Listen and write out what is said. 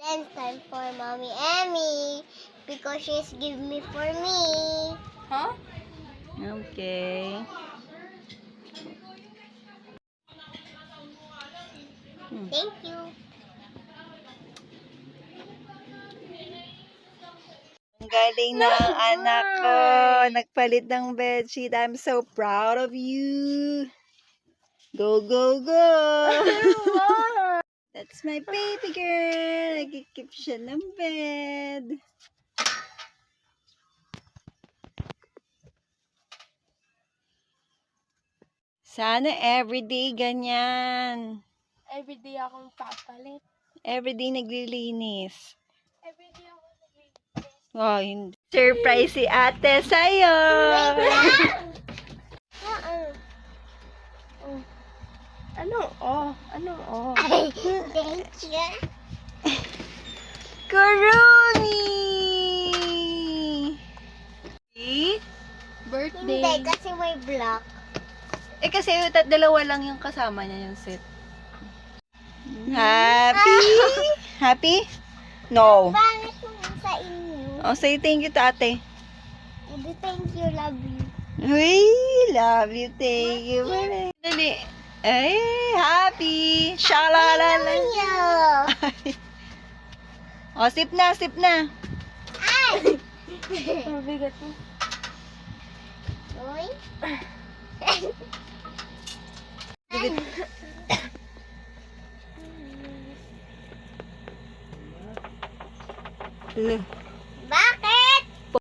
Then time for Mommy Emmy because she's giving me for me. Huh? Okay. Thank you. Ang galing ng anak ko. Nagpalit ng bedsheet. I'm so proud of you. Go, go, go. That's my baby girl. Nagkikip siya ng bed. Sana everyday ganyan. Everyday akong papalit. Everyday naglilinis. Everyday ako naglinis. Oh, hindi. Surprise si ate sa'yo. Anong oh? Anong oh? Thank you. Kurumi! Eh? Birthday. Hindi, kasi may block. Eh kasi dalawa lang yung kasama niya yung set. Happy? Happy? No. Bakit kung sa inyo? Oh, say thank you to ate. Hindi, thank you, love you. Uy, love you, thank you. Dali. Ay, happy. Shalalala. Oh, sip na, sip na. Ay! Mabigat mo. Uy. Hello.